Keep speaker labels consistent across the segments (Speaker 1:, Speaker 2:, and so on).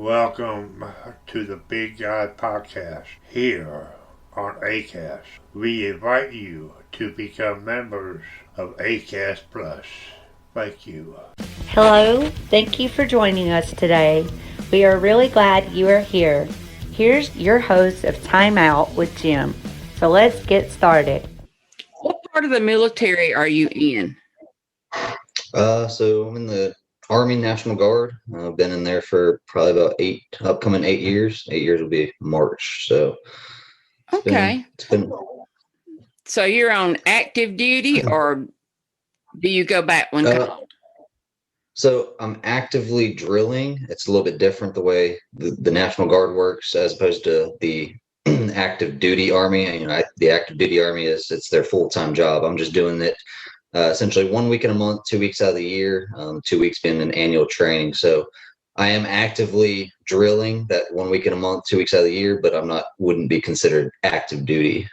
Speaker 1: Welcome to the Big Guy Podcast here on ACAST. We invite you to become members of ACAST Plus. Thank you.
Speaker 2: Hello, thank you for joining us today. We are really glad you are here. Here's your host of Time Out with Jim. So let's get started.
Speaker 3: What part of the military are you in?
Speaker 4: So I'm in the Army National Guard. I've been in there for probably about upcoming 8 years. 8 years will be March. So
Speaker 3: Okay. So you're on active duty, or do you go back when called?
Speaker 4: So I'm actively drilling. It's a little bit different the way the National Guard works as opposed to the active duty Army. The active duty Army it's their full-time job. I'm just doing it essentially 1 week in a month, 2 weeks out of the year, 2 weeks being an annual training. So I am actively drilling that 1 week in a month, 2 weeks out of the year, but wouldn't be considered active duty.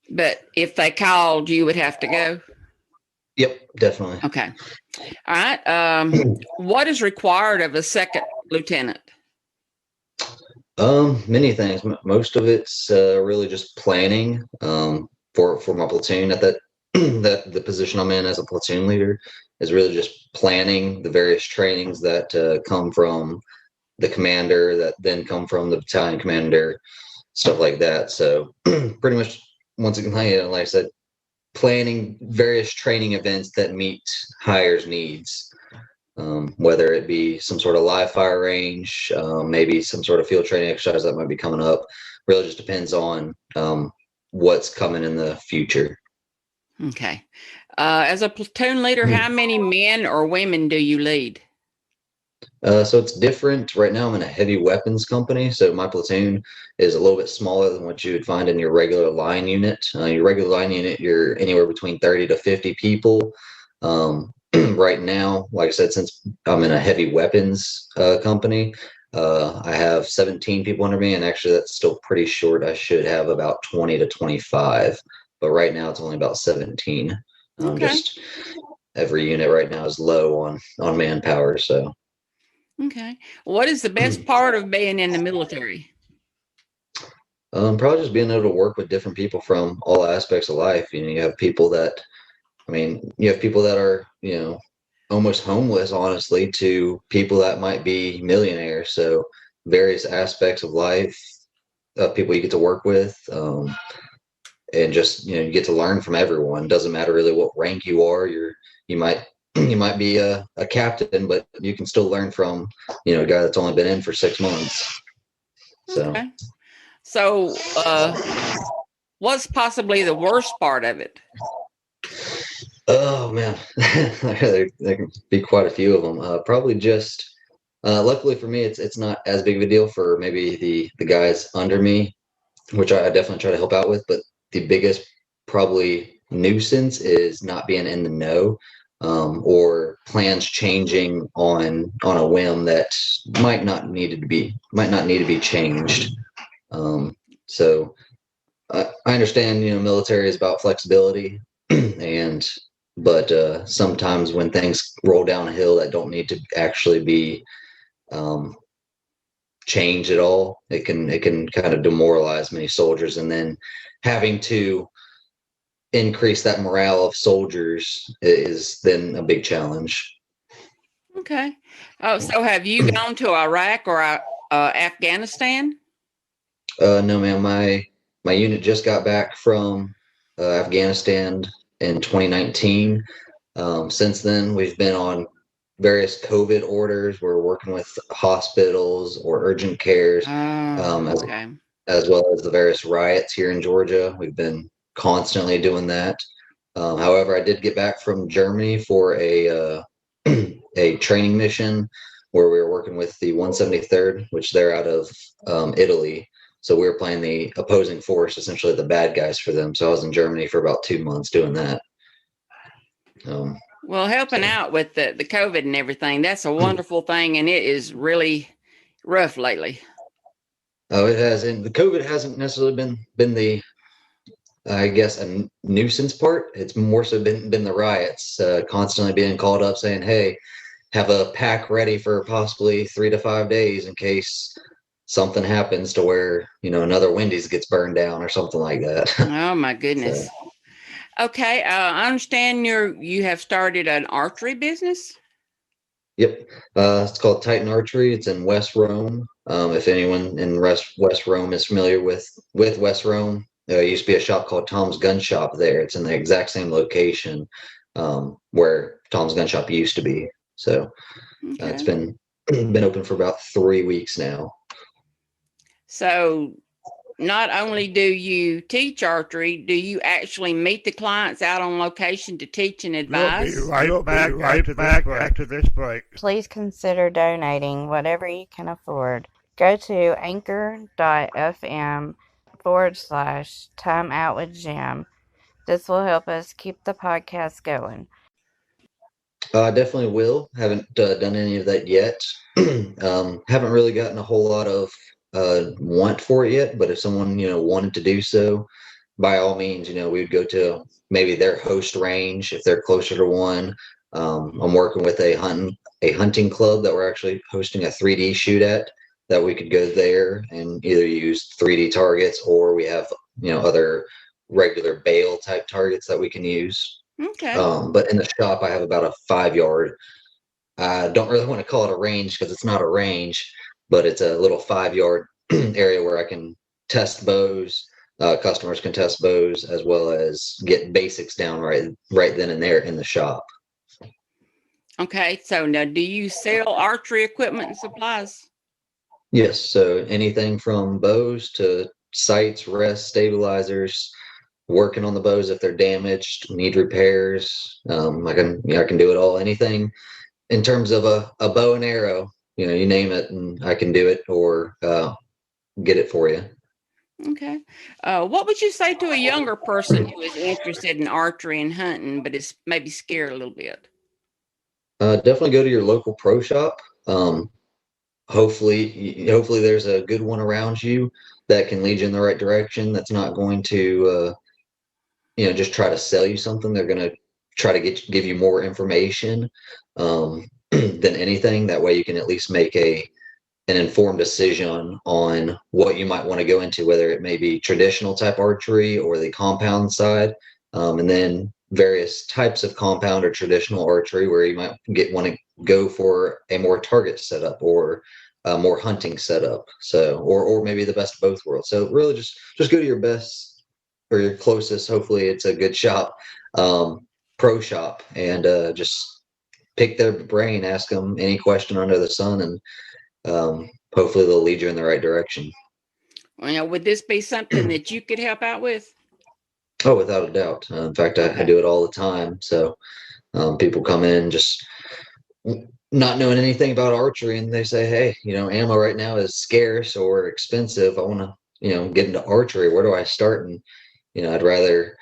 Speaker 3: But if they called, you would have to go?
Speaker 4: Yep, definitely.
Speaker 3: Okay. All right. What is required of a second lieutenant?
Speaker 4: Many things. Most of it's really just planning for my platoon at that the position I'm in as a platoon leader is really just planning the various trainings that come from the commander, that then come from the battalion commander, stuff like that. So pretty much, once again, like I said, planning various training events that meet hires needs, whether it be some sort of live fire range, maybe some sort of field training exercise that might be coming up. Really just depends on what's coming in the future.
Speaker 3: Okay. As a platoon leader, how many men or women do you lead?
Speaker 4: So it's different. Right now I'm in a heavy weapons company, so my platoon is a little bit smaller than what you would find in your regular line unit. Your regular line unit, you're anywhere between 30 to 50 people. Right now, like I said, since I'm in a heavy weapons company, I have 17 people under me, and actually that's still pretty short. I should have about 20 to 25, but right now it's only about 17.
Speaker 3: Okay.
Speaker 4: Just every unit right now is low on manpower, so.
Speaker 3: Okay. What is the best part of being in the military?
Speaker 4: Probably just being able to work with different people from all aspects of life. You have people that, are, almost homeless, honestly, to people that might be millionaires. So various aspects of life, people you get to work with, and just, you get to learn from everyone. Doesn't matter really what rank you are. You might be a captain, but you can still learn from, a guy that's only been in for 6 months. So.
Speaker 3: Okay. So, what's possibly the worst part of it?
Speaker 4: Oh man, there can be quite a few of them. Probably just, luckily for me, it's not as big of a deal for maybe the guys under me, which I definitely try to help out with. But the biggest probably nuisance is not being in the know, or plans changing on a whim that might not need to be changed. So I understand, military is about flexibility, but sometimes when things roll downhill that don't need to actually be changed at all, it can kind of demoralize many soldiers, and then having to increase that morale of soldiers is then a big challenge.
Speaker 3: Okay. So have you gone to Iraq or Afghanistan?
Speaker 4: No, ma'am. My unit just got back from Afghanistan in 2019. Since then, we've been on various COVID orders. We're working with hospitals or urgent cares,
Speaker 3: Okay.
Speaker 4: as well as the various riots here in Georgia. We've been constantly doing that. However, I did get back from Germany for a a training mission where we were working with the 173rd, which they're out of Italy. So we were playing the opposing force, essentially the bad guys for them. So I was in Germany for about 2 months doing that.
Speaker 3: Well, helping out with the COVID and everything, that's a wonderful thing, and it is really rough lately.
Speaker 4: Oh, it has. And the COVID hasn't necessarily been the, I guess, a nuisance part. It's more so been the riots, constantly being called up saying, hey, have a pack ready for possibly 3 to 5 days in case something happens to where, another Wendy's gets burned down or something like that.
Speaker 3: Oh my goodness.
Speaker 4: So,
Speaker 3: Okay, I understand you have started an archery business.
Speaker 4: yep. It's called Titan Archery. It's in West Rome. If anyone in West Rome is familiar with West Rome, there used to be a shop called Tom's Gun Shop there. It's in the exact same location where Tom's Gun Shop used to be. So it's
Speaker 3: Okay.
Speaker 4: been open for about 3 weeks now.
Speaker 3: So not only do you teach archery, do you actually meet the clients out on location to teach and advise?
Speaker 1: We'll be right back after this break.
Speaker 2: Please consider donating whatever you can afford. Go to anchor.fm/Time Out with Jim. This will help us keep the podcast going.
Speaker 4: I definitely will. Haven't done any of that yet. Haven't really gotten a whole lot of want for it yet. But if someone wanted to do so, by all means, we would go to maybe their host range if they're closer to one. I'm working with a hunting club that we're actually hosting a 3D shoot at. That we could go there and either use 3D targets, or we have other regular bail type targets that we can use.
Speaker 3: Okay.
Speaker 4: But in the shop, I have about a 5-yard. I don't really want to call it a range because it's not a range, but it's a little 5-yard area where I can test bows. Customers can test bows as well as get basics down right then and there in the shop.
Speaker 3: Okay. So now, do you sell archery equipment and supplies?
Speaker 4: Yes. So anything from bows to sights, rests, stabilizers. Working on the bows if they're damaged, need repairs. I can do it all. Anything in terms of a bow and arrow, you name it, and I can do it or get it for you.
Speaker 3: Okay. What would you say to a younger person who is interested in archery and hunting, but is maybe scared a little bit?
Speaker 4: Definitely go to your local pro shop. Hopefully there's a good one around you that can lead you in the right direction. That's not going to just try to sell you something. They're going to try to give you more information than anything. That way you can at least make an informed decision on what you might want to go into, whether it may be traditional type archery or the compound side, and then various types of compound or traditional archery where you might want to go for a more target setup or a more hunting setup. So, or maybe the best of both worlds. So really just go to your best or your closest, hopefully it's a good shop, pro shop, and just pick their brain, ask them any question under the sun, and hopefully they'll lead you in the right direction.
Speaker 3: Well, would this be something that you could help out with?
Speaker 4: Oh, without a doubt. In fact, I do it all the time. So people come in just not knowing anything about archery, and they say, hey, ammo right now is scarce or expensive. I want to, get into archery. Where do I start? And I'd rather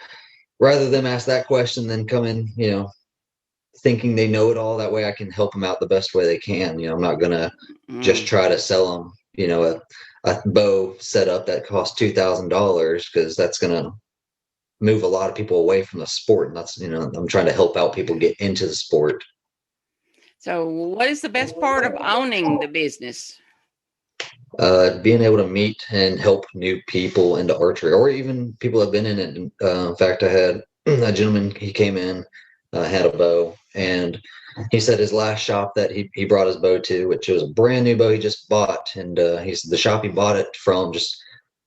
Speaker 4: them ask that question than come in, thinking they know it all. That way I can help them out the best way they can. I'm not going to just try to sell them, a bow setup that costs $2,000 because that's going to move a lot of people away from the sport. And that's, I'm trying to help out people get into the sport.
Speaker 3: So what is the best part of owning the business?
Speaker 4: Being able to meet and help new people into archery, or even people that have been in it. In fact, I had a gentleman, he came in, had a bow, and he said his last shop that he brought his bow to, which was a brand new bow he just bought, and he said the shop he bought it from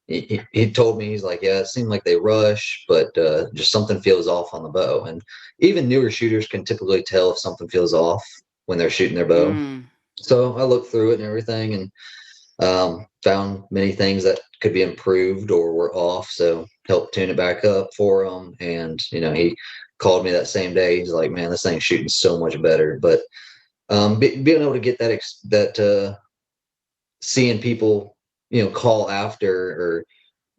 Speaker 4: he told me, he's like, yeah, it seemed like they rush, but just something feels off on the bow. And even newer shooters can typically tell if something feels off when they're shooting their bow. So I looked through it and everything, and found many things that could be improved or were off, so helped tune it back up for him. And he called me that same day. He's like, man, this thing's shooting so much better. But being able to get that seeing people call after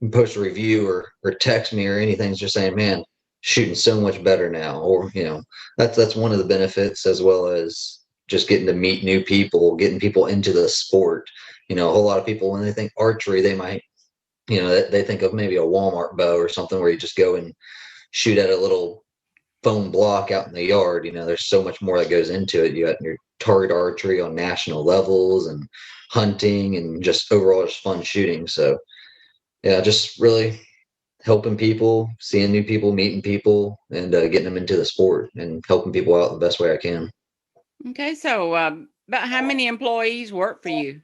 Speaker 4: or post a review or text me or anything, just saying, man, shooting so much better now, or that's one of the benefits, as well as just getting to meet new people, getting people into the sport. A whole lot of people, when they think archery, they might, they think of maybe a Walmart bow or something where you just go and shoot at a little foam block out in the yard. There's so much more that goes into it. You got your target archery on national levels and hunting and just overall just fun shooting. So yeah, just really helping people, seeing new people, meeting people, and getting them into the sport and helping people out the best way I can.
Speaker 3: Okay, so about how many employees work for you?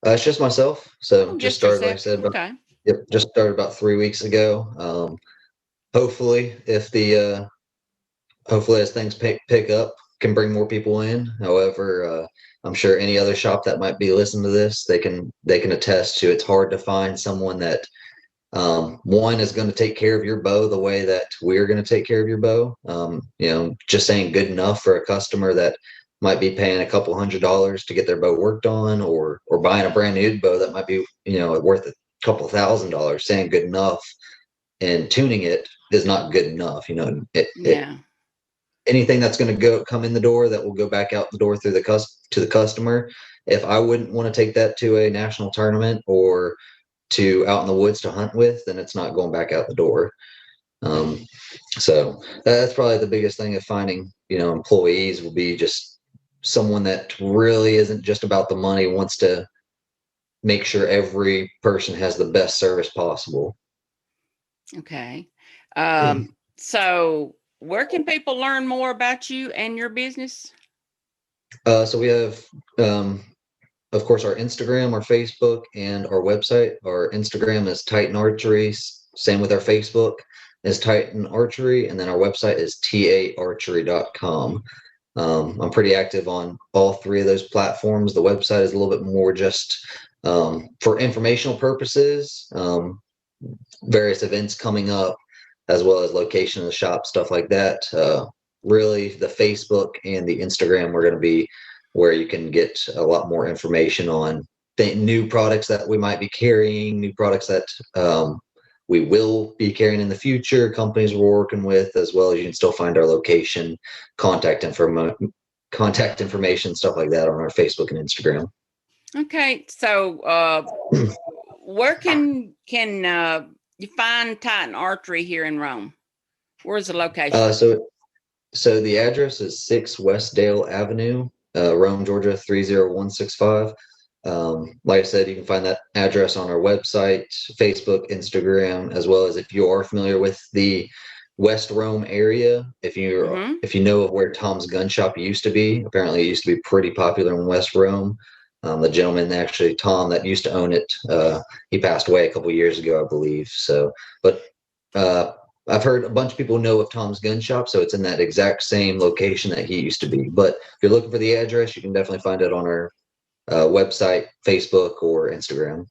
Speaker 4: It's just myself. So just started,
Speaker 3: yourself.
Speaker 4: like I said,
Speaker 3: Okay.
Speaker 4: Yep, just started about 3 weeks ago. Hopefully, hopefully as things pick up, can bring more people in. However, I'm sure any other shop that might be listening to this, they can attest to it's hard to find someone that one is going to take care of your bow the way that we're going to take care of your bow. Just saying good enough for a customer that might be paying a couple $100s to get their bow worked on, or buying a brand new bow that might be worth a couple $1,000. Saying good enough and tuning it is not good enough. Anything that's going to come in the door that will go back out the door through to the customer. If I wouldn't want to take that to a national tournament or to out in the woods to hunt with, then it's not going back out the door. So that's probably the biggest thing of finding, employees will be just someone that really isn't just about the money, wants to make sure every person has the best service possible.
Speaker 3: Okay. So where can people learn more about you and your business?
Speaker 4: So we have, of course, our Instagram, our Facebook, and our website. Our Instagram is Titan Archery. Same with our Facebook is Titan Archery. And then our website is taarchery.com. I'm pretty active on all three of those platforms. The website is a little bit more just for informational purposes, various events coming up, as well as location of the shop, stuff like that. Really, the Facebook and the Instagram are going to be where you can get a lot more information on new products that we might be carrying, new products that we will be carrying in the future, companies we're working with, as well as you can still find our location, contact information, stuff like that on our Facebook and Instagram.
Speaker 3: Okay, so where can you find Titan Archery here in Rome? Where's the location?
Speaker 4: So the address is 6 Westdale Avenue, Rome, Georgia 30165. Like I said, you can find that address on our website, Facebook, Instagram, as well as if you are familiar with the West Rome area, if you know of where Tom's Gun Shop used to be. Apparently it used to be pretty popular in West Rome. The gentleman, actually Tom, that used to own it, he passed away a couple years ago, I believe. So, but I've heard a bunch of people know of Tom's Gun Shop, so it's in that exact same location that he used to be. But if you're looking for the address, you can definitely find it on our website, Facebook, or Instagram.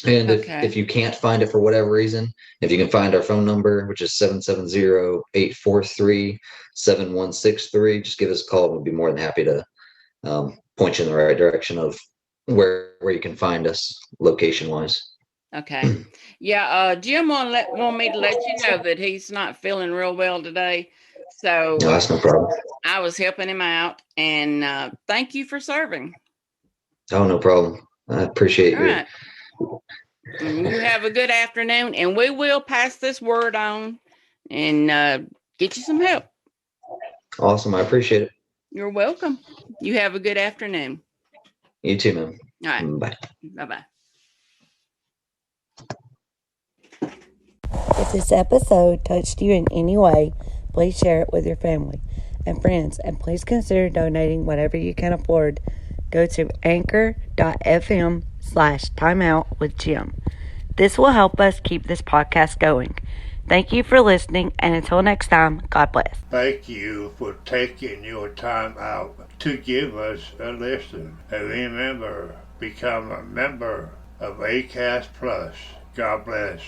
Speaker 4: And if you can't find it for whatever reason, if you can find our phone number, which is 770-843-7163, just give us a call. We'll be more than happy to point you in the right direction of where you can find us location wise.
Speaker 3: Okay. Yeah. Jim want me to let you know that he's not feeling real well today. So
Speaker 4: no, that's no problem.
Speaker 3: I was helping him out, and thank you for serving.
Speaker 4: Oh, no problem. I appreciate you.
Speaker 3: Right. You have a good afternoon, and we will pass this word on and get you some help.
Speaker 4: Awesome. I appreciate it.
Speaker 3: You're welcome. You have a good afternoon.
Speaker 4: You too, man.
Speaker 3: All right.
Speaker 4: Bye.
Speaker 3: Bye-bye.
Speaker 2: If this episode touched you in any way, please share it with your family and friends, and please consider donating whatever you can afford. Go to anchor.fm/timeoutwithjim. This will help us keep this podcast going. Thank you for listening, and until next time, God bless.
Speaker 1: Thank you for taking your time out to give us a listen. And remember, become a member of ACAST Plus. God bless.